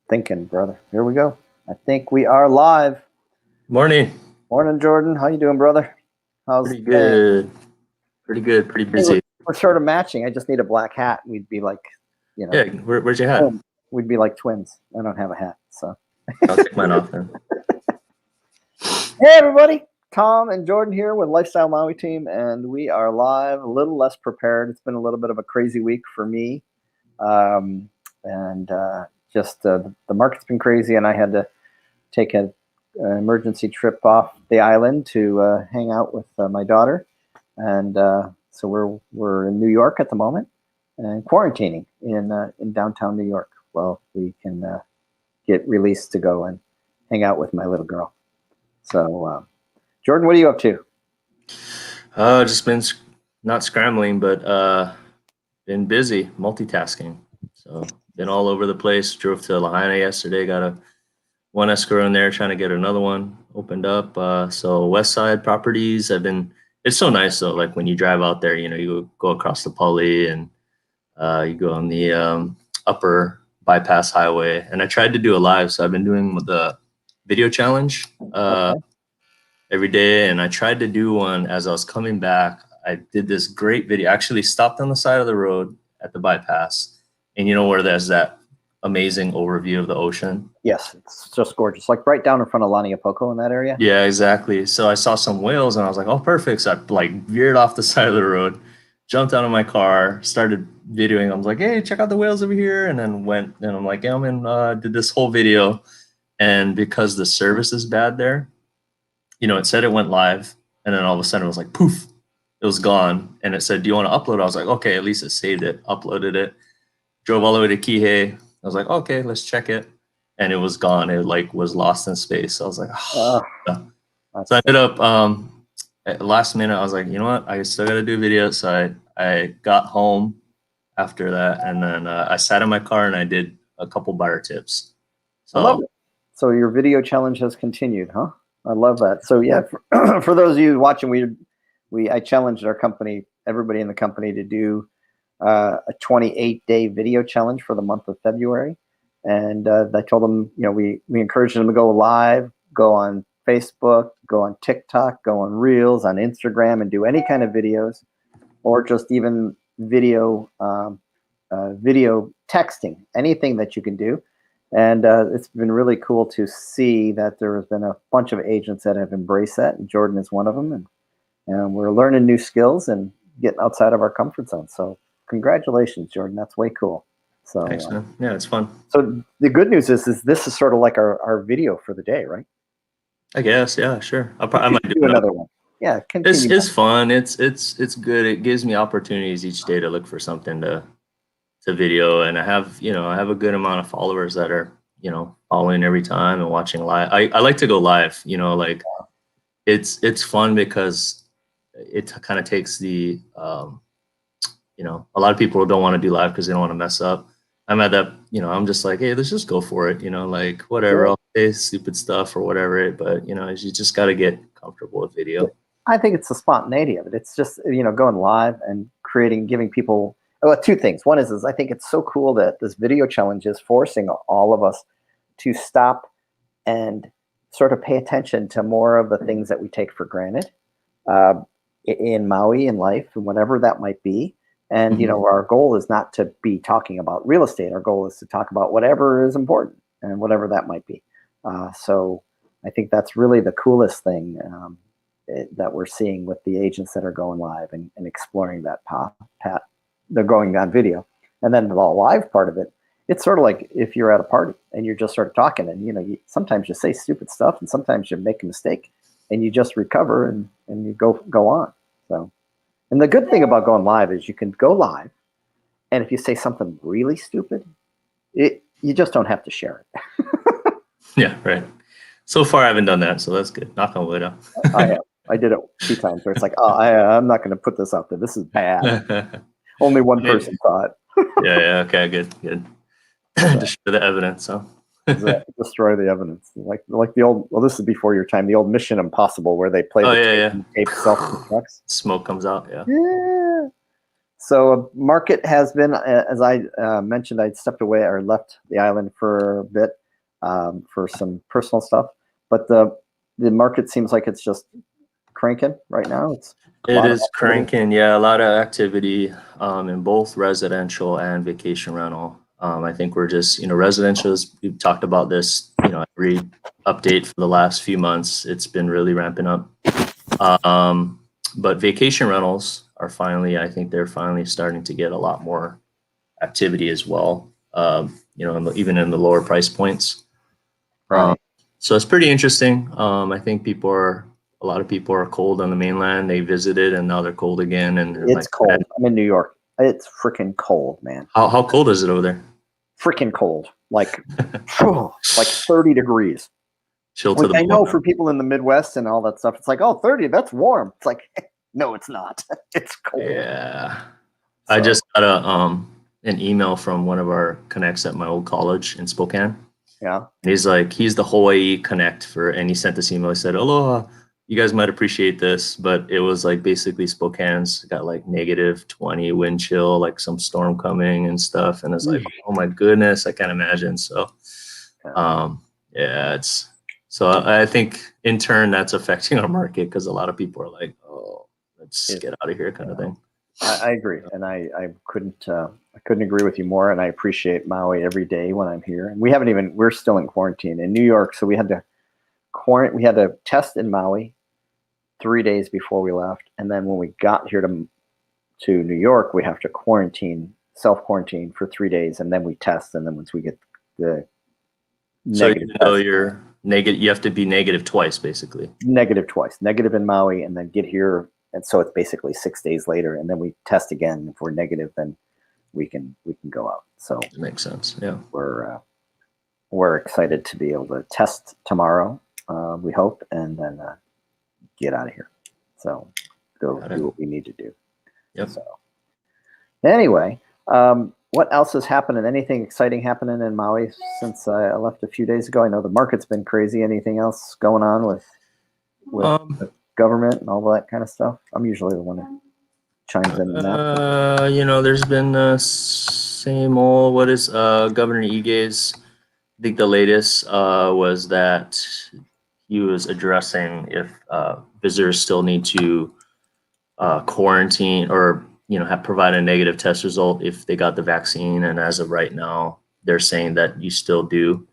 Thinking, brother. Here we go. I think we are live. Morning. Morning, Jordan. How you doing, brother? How's Pretty good. Pretty good. Pretty Hey, we're, busy. we're sort of matching. I just need a black hat. We'd be like, Yeah. Where's your hat? we'd be like twins. I don't have a hat, so. I'll take mine off then. Hey, everybody. Tom and Jordan here with Lifestyle Maui team, and we are live. A little less prepared. It's been a little bit of a crazy week for me, and just the market's been crazy, and I had to take an emergency trip off the island to hang out with my daughter, and so we're in New York at the moment and quarantining in downtown New York. Well, we can get released to go and hang out with my little girl. So, Jordan, what are you up to? Just been not scrambling, but been busy multitasking. So been all over the place. Drove to Lahaina yesterday. Got one escrow in there, trying to get another one opened up. So West Side properties. It's so nice though. Like when you drive out there, you go across the Pali and you go on the upper bypass highway. And I tried to do a live, so I've been doing the video challenge every day. And I tried to do one as I was coming back. I did this great video. I actually stopped on the side of the road at the bypass, and you know where there's that amazing overview of the ocean. Yes, it's just gorgeous. Like right down in front of Laniapoko in that area. Yeah, exactly. So I saw some whales and I was like, oh, perfect. So I like veered off the side of the road, jumped out of my car, started videoing. I was like, hey, check out the whales over here. And then went and I'm like, yeah, I'm in, did this whole video. And because the service is bad there, it said it went live. And then all of a sudden it was like, poof, it was gone. And it said, do you want to upload? I was like, okay, at least it saved it, uploaded it, drove all the way to Kihei. I was like, okay, let's check it. And it was gone. It like was lost in space. So I was like, oh. So I ended up at last minute, I was like, you know what? I still got to do video. So I got home after that. And then I sat in my car and I did a couple buyer tips. So, I love it. So your video challenge has continued, huh? I love that. So yeah, for those of you watching, I challenged our company, everybody in the company, to do a 28-day video challenge for the month of February. And I told them, we encouraged them to go live, go on Facebook, go on TikTok, go on Reels, on Instagram, and do any kind of videos, or just even video texting, anything that you can do. And it's been really cool to see that there has been a bunch of agents that have embraced that, and Jordan is one of them. And we're learning new skills and getting outside of our comfort zone. So congratulations, Jordan. That's way cool. So thanks, man. Yeah, it's fun. So the good news is this is sort of like our video for the day, right? I guess, yeah, sure. I might do another one. Yeah, it's fun. It's good. It gives me opportunities each day to look for something to video, and I have a good amount of followers that are following every time and watching live. I like to go live. Like it's fun because it kind of takes the a lot of people don't want to do live because they don't want to mess up. I'm at that, I'm just like, hey, let's just go for it, like whatever. Yeah. I'll say stupid stuff or whatever, but you just got to get comfortable with video. I think it's the spontaneity of it. It's just, going live and giving people, two things. One is I think it's so cool that this video challenge is forcing all of us to stop and sort of pay attention to more of the things that we take for granted in Maui, in life, and whatever that might be. And, our goal is not to be talking about real estate. Our goal is to talk about whatever is important and whatever that might be. So I think that's really the coolest thing that we're seeing with the agents that are going live and exploring that path. They're going on video. And then the live part of it, it's sort of like if you're at a party and you're just sort of talking and, sometimes you say stupid stuff and sometimes you make a mistake and you just recover and you go on. So. And the good thing about going live is you can go live, and if you say something really stupid, you just don't have to share it. Yeah, right. So far, I haven't done that, so that's good. Knock on wood. I did it a few times where it's like, oh, I'm not going to put this out there. This is bad. Only one person saw it. Yeah. Okay. Good. Just share the evidence. So. Destroy the evidence, like the old. Well, this is before your time. The old Mission Impossible, where they play. Oh yeah. Tape self-destructs. Smoke comes out. Yeah. Yeah. So market has been, as I mentioned, I stepped away or left the island for a bit for some personal stuff, but the market seems like it's just cranking right now. It's a It lot of is activity. cranking, yeah, a lot of activity in both residential and vacation rental. I think we're just, residentials, we've talked about this, every update for the last few months. It's been really ramping up. Um, but vacation rentals are finally, I think they're finally starting to get a lot more activity as well, even in the lower price points. Um, Right. so it's pretty interesting. I think a lot of people are cold on the mainland. They visited and now they're cold again. And they're It's like, man, cold. I'm in New York. It's freaking cold, man. how cold is it over there? Freaking cold. Like, like 30 degrees. Chill to Which the I bone. know for people in the Midwest and all that stuff, it's like, oh, 30, that's warm. It's like, no, it's not. It's cold. Yeah. I So, just got an email from one of our connects at my old college in Spokane. yeah. He's the Hawaii connect and he sent this email. He said, "Aloha, you guys might appreciate this, but it was like basically Spokane's got like -20 wind chill, like some storm coming and stuff." And it's like, oh my goodness, I can't imagine. So, yeah, I think in turn that's affecting our market because a lot of people are like, oh, let's get out of here kind of thing. I agree, and I couldn't agree with you more. And I appreciate Maui every day when I'm here. And we're still in quarantine in New York, so we had to test in Maui 3 days before we left, and then when we got here to New York, we have to self quarantine for 3 days, and then we test, and then once we get the So negative even though test, you're negative, you have to be negative twice, basically. negative twice, negative in Maui, and then get here, and so it's basically 6 days later, and then we test again. If we're negative, then we can go out. So It makes sense. Yeah. We're excited to be able to test tomorrow. We hope, and then get out of here. So go do what we need to do. Yep. So anyway, what else is happening? Anything exciting happening in Maui since I left a few days ago? I know the market's been crazy. Anything else going on with the government and all that kind of stuff? I'm usually the one that chimes in that. There's been same old. What is Governor Ige's? I think the latest was that he was addressing if visitors still need to quarantine or provide a negative test result if they got the vaccine. And as of right now, they're saying that you still do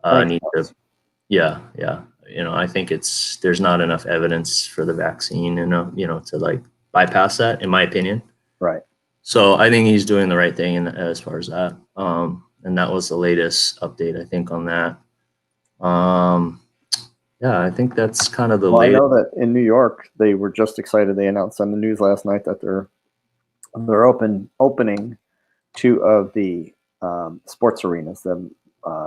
need to. Yeah. I think there's not enough evidence for the vaccine, to like bypass that, in my opinion. Right. So I think he's doing the right thing as far as that. And that was the latest update, I think, on that. Yeah, I think that's kind of the latest. I know that in New York, they were just excited. They announced on the news last night that they're opening 2 of the sports arenas, the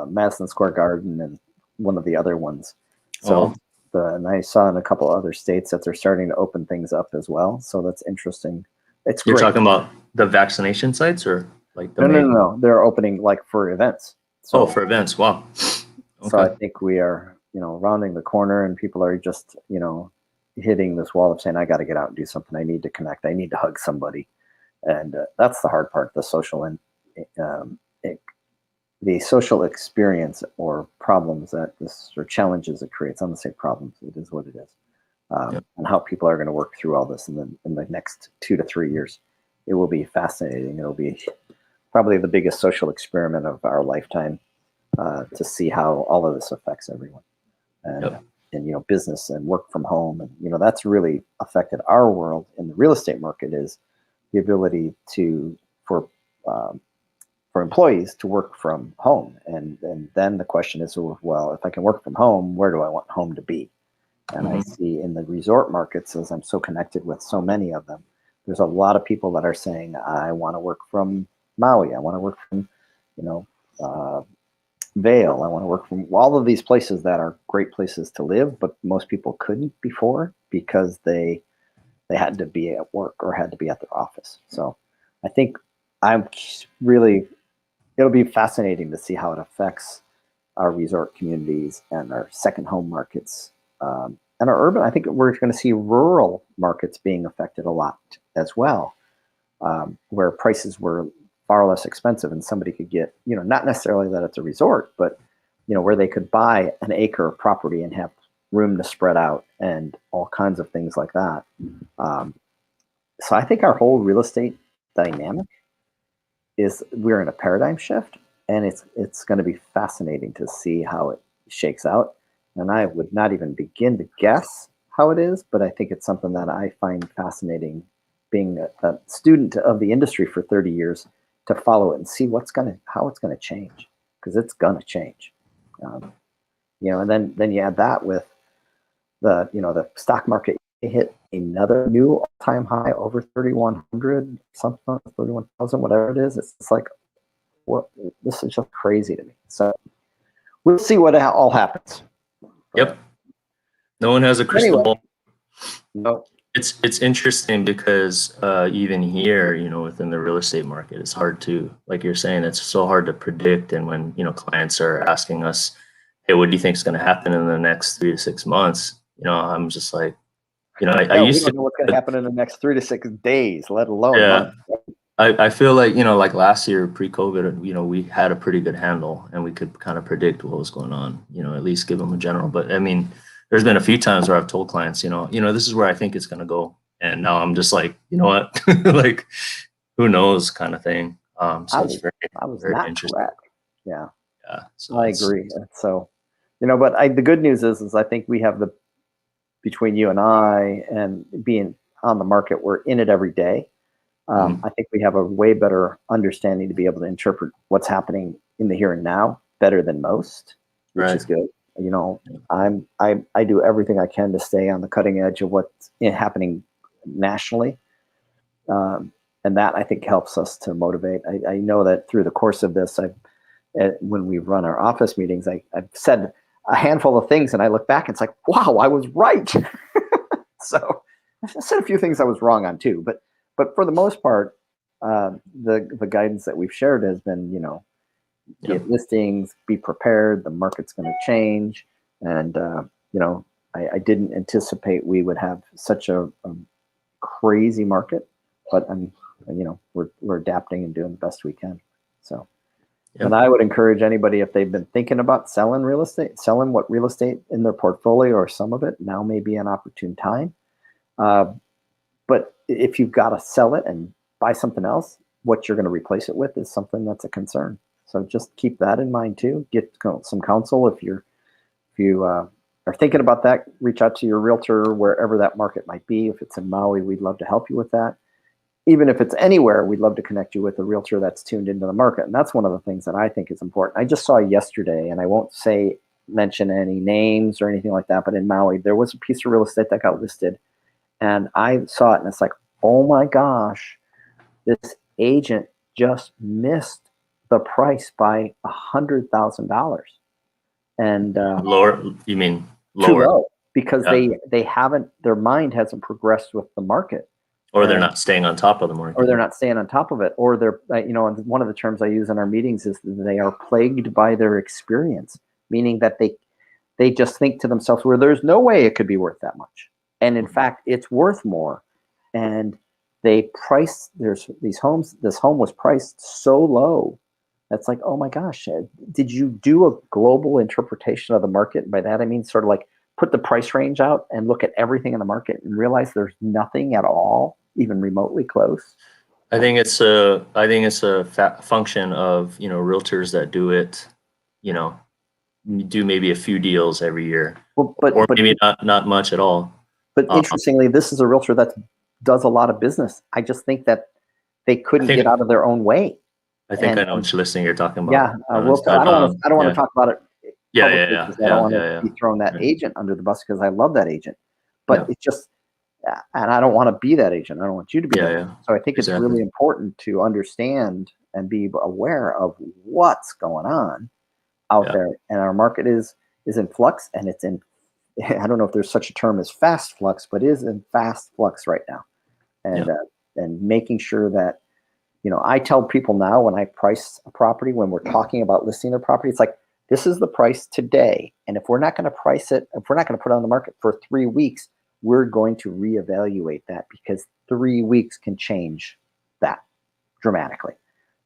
Madison Square Garden and one of the other ones. So, and I saw in a couple other states that they're starting to open things up as well. So that's interesting. You're great. Talking about the vaccination sites or like the No. They're opening like for events. So, for events. Wow. Okay. So I think we are, rounding the corner, and people are just, hitting this wall of saying, I got to get out and do something. I need to connect. I need to hug somebody. And that's the hard part, the social and the social experience or problems or challenges it creates. I'm going to say problems. It is what it is. And how people are going to work through all this in the next 2 to 3 years. It will be fascinating. It'll be probably the biggest social experiment of our lifetime to see how all of this affects everyone. And business and work from home. And, that's really affected our world in the real estate market is the ability for employees to work from home. And then the question is, well, if I can work from home, where do I want home to be? And I see in the resort markets, as I'm so connected with so many of them, there's a lot of people that are saying, I want to work from Maui. I want to work from, Vail. I want to work from all of these places that are great places to live, but most people couldn't before because they had to be at work or had to be at their office. So I think it'll be fascinating to see how it affects our resort communities and our second home markets and our urban. I think we're going to see rural markets being affected a lot as well where prices were far less expensive and somebody could get, not necessarily that it's a resort, but, where they could buy an acre of property and have room to spread out and all kinds of things like that. So I think our whole real estate dynamic we're in a paradigm shift, and it's going to be fascinating to see how it shakes out. And I would not even begin to guess how it is, but I think it's something that I find fascinating, being a student of the industry for 30 years, to follow it and see how it's going to change, because it's going to change. And then you add that with the stock market hit another new all-time high over 3,100, something, 31,000, whatever it is. It's just like, what? This is just crazy to me. So we'll see what all happens. Yep. No one has a crystal ball. No. It's interesting because even here, within the real estate market, it's hard to, like you're saying, it's so hard to predict. And when, clients are asking us, hey, what do you think is going to happen in the next 3 to 6 months? I'm just like, I used we don't know what's going to happen in the next 3 to 6 days, let alone months. I feel like, like last year pre-COVID, we had a pretty good handle and we could kind of predict what was going on, at least give them a general. But I mean, there's been a few times where I've told clients, this is where I think it's going to go. And now I'm just like, you know what, like, who knows kind of thing. So it's very not interesting. correct. Yeah. So I agree. So, but the good news is I think we have between you and I and being on the market, we're in it every day. I think we have a way better understanding to be able to interpret what's happening in the here and now better than most, which is good. I do everything I can to stay on the cutting edge of what's happening nationally. And that, I think, helps us to motivate. I know that through the course of this, when we run our office meetings, I've said a handful of things and I look back and it's like, wow, I was right. So I said a few things I was wrong on too, but for the most part, the guidance that we've shared has been, get listings, be prepared. The market's going to change, and I didn't anticipate we would have such a crazy market, but we're adapting and doing the best we can. So, and I would encourage anybody, if they've been thinking about selling real estate in their portfolio or some of it, now may be an opportune time. But if you've got to sell it and buy something else, what you're going to replace it with is something that's a concern. So just keep that in mind too. Get some counsel if you are thinking about that. Reach out to your realtor wherever that market might be. If it's in Maui, we'd love to help you with that. Even if it's anywhere, we'd love to connect you with a realtor that's tuned into the market. And that's one of the things that I think is important. I just saw yesterday, and I won't mention any names or anything like that, but in Maui, there was a piece of real estate that got listed. And I saw it and it's like, oh my gosh, this agent just missed the price by $100,000. And lower, you mean lower? Too low, because they haven't, their mind hasn't progressed with the market. Or they're not staying on top of the market. Or they're not staying on top of it. Or they're, one of the terms I use in our meetings is that they are plagued by their experience, meaning that they just think to themselves, well, there's no way it could be worth that much. And in fact, it's worth more. And this home was priced so low. That's like, oh my gosh, did you do a global interpretation of the market? And by that, I mean sort of like put the price range out and look at everything in the market and realize there's nothing at all, even remotely close. I think it's a function of, realtors that do it, do maybe a few deals every year, or maybe not much at all. But interestingly, this is a realtor that does a lot of business. I just think that they couldn't get out of their own way. I think I know which listing you're talking about. Yeah, I don't want to talk about it. Yeah. I don't want to be throwing that agent under the bus because I love that agent. But it's just, and I don't want to be that agent. I don't want you to be that agent. So I think it's really important to understand and be aware of what's going on out there. And our market is in flux, and it's in, I don't know if there's such a term as fast flux, but is in fast flux right now. And making sure that, I tell people now when I price a property, when we're talking about listing their property, it's like, this is the price today. And if we're not going to price it, if we're not going to put it on the market for 3 weeks, we're going to reevaluate that, because 3 weeks can change that dramatically.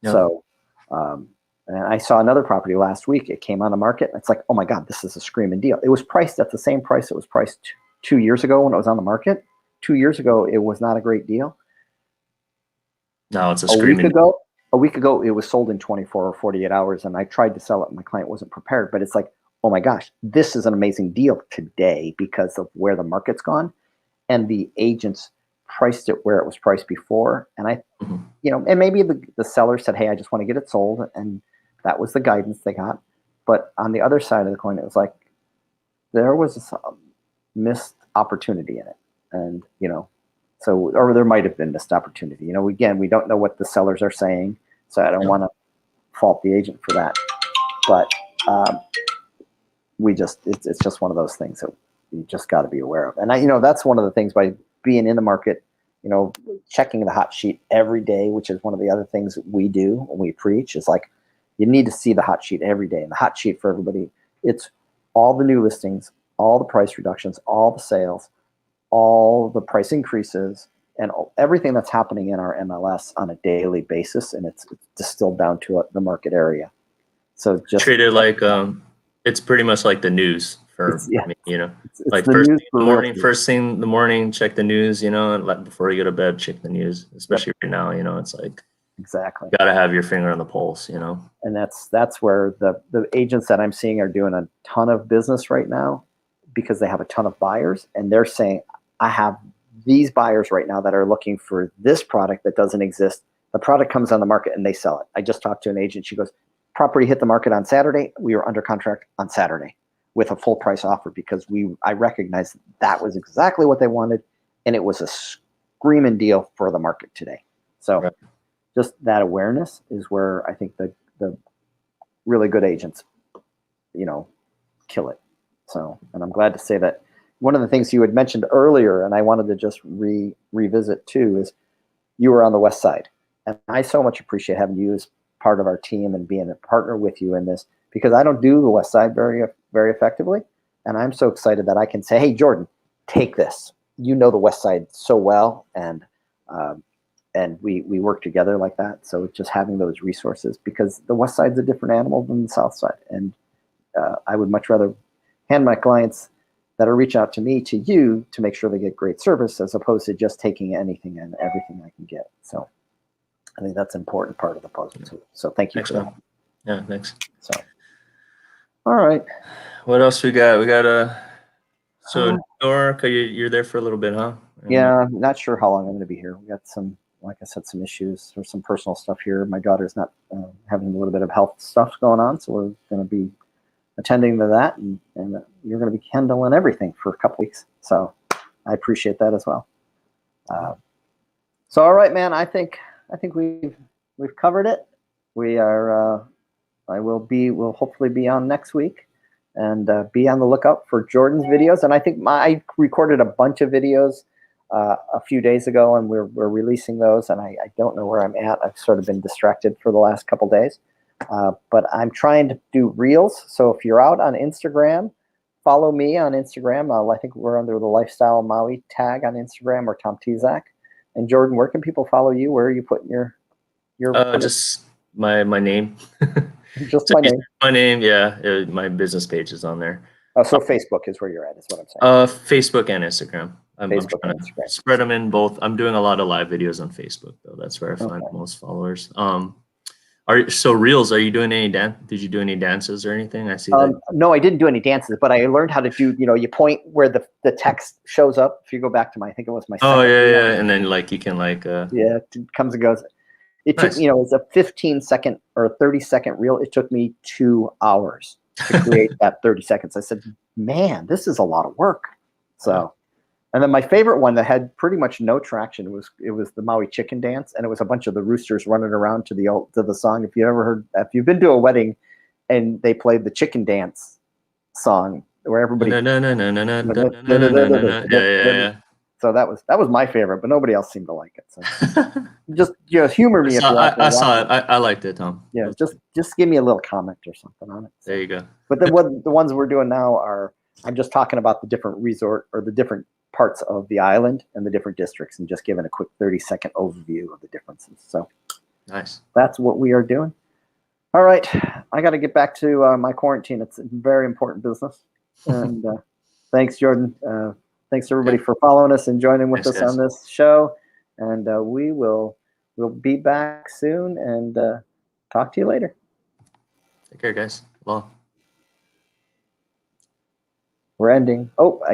Yep. So, and I saw another property last week. It came on the market. And it's like, oh my God, this is a screaming deal. It was priced at the same price it was priced 2 years ago when it was on the market. 2 years ago, it was not a great deal. No, it's a week screaming. ago, it was sold in 24 or 48 hours, and I tried to sell it, and my client wasn't prepared. But it's like, oh my gosh, this is an amazing deal today because of where the market's gone, and the agents priced it where it was priced before. And and maybe the seller said, hey, I just want to get it sold, and that was the guidance they got. But on the other side of the coin, it was like there was a missed opportunity in it, and so, or there might have been missed opportunity. Again, we don't know what the sellers are saying, so I don't want to fault the agent for that. But it's just one of those things that you just got to be aware of. And that's one of the things by being in the market, checking the hot sheet every day, which is one of the other things that we do when we preach, is like, you need to see the hot sheet every day. And the hot sheet for everybody, it's all the new listings, all the price reductions, all the sales, all the price increases, and everything that's happening in our MLS on a daily basis, and it's distilled down to the market area. So just treat it like it's pretty much like the news for me, It's like the first news thing in the morning, check the news, and before you go to bed, check the news. Especially right now, it's like exactly you gotta have your finger on the pulse, And that's where the agents that I'm seeing are doing a ton of business right now because they have a ton of buyers, and they're saying, I have these buyers right now that are looking for this product that doesn't exist. The product comes on the market and they sell it. I just talked to an agent. She goes, property hit the market on Saturday. We were under contract on Saturday with a full price offer because I recognized that was exactly what they wanted, and it was a screaming deal for the market today. So just that awareness is where I think the really good agents, kill it. So, and I'm glad to say that. One of the things you had mentioned earlier, and I wanted to just revisit too, is you were on the West Side. And I so much appreciate having you as part of our team and being a partner with you in this, because I don't do the West Side very, very effectively. And I'm so excited that I can say, hey, Jordan, take this. You know the West Side so well, and we work together like that. So just having those resources, because the West Side's a different animal than the South Side. And I would much rather hand my clients that are reaching out to me to you to make sure they get great service, as opposed to just taking anything and everything I can get. So I think that's an important part of the puzzle too. So thank you for that. Yeah, thanks. So, all right. What else we got? We got so New York, you're there for a little bit, huh? Yeah, not sure how long I'm going to be here. We got some, like I said, some issues or some personal stuff here. My daughter's not having a little bit of health stuff going on, so we're going to be attending to that, and you're going to be handling everything for a couple weeks. So I appreciate that as well. So all right, man. I think we've covered it. We are. We'll hopefully be on next week, and be on the lookout for Jordan's videos. And I think I recorded a bunch of videos a few days ago, and we're releasing those. And I don't know where I'm at. I've sort of been distracted for the last couple days. But I'm trying to do reels. So if you're out on Instagram, follow me on Instagram. I think we're under the Lifestyle Maui tag on Instagram, or Tom Tezak. And Jordan, where can people follow you? Where are you putting your just my name. Just my name. My name, yeah. My business page is on there. Oh, so Facebook is where you're at, is what I'm saying. Facebook and Instagram. I'm Facebook trying and to Instagram. spread them in both. I'm doing a lot of live videos on Facebook, though. That's where I find the most followers. Reels, are you doing any did you do any dances or anything? I see that. No, I didn't do any dances, but I learned how to do, you point where the text shows up. If you go back to I think it was my second yeah. And then you can yeah, it comes and goes. It took, Nice. it was a 15-second or 30-second reel. It took me 2 hours to create that 30 seconds. I said, man, this is a lot of work. So, and then my favorite one that had pretty much no traction it was the Maui chicken dance, and it was a bunch of the roosters running around to the song. If you've been to a wedding and they played the chicken dance song where everybody yeah. So that was my favorite, but nobody else seemed to like it. So just humor me if you want. I saw it. I liked it, Tom. Yeah, just give me a little comment or something on it. So. There you go. But then the ones we're doing now I'm just talking about the different resort or the different parts of the island and the different districts, and just giving a quick 30-second overview of the differences. So Nice. that's what we are doing. All right, I got to get back to my quarantine. It's a very important business. And thanks, Jordan. Thanks everybody for following us and joining with us on this show. And we'll be back soon and talk to you later. Take care, guys. Well, We're ending. Oh, I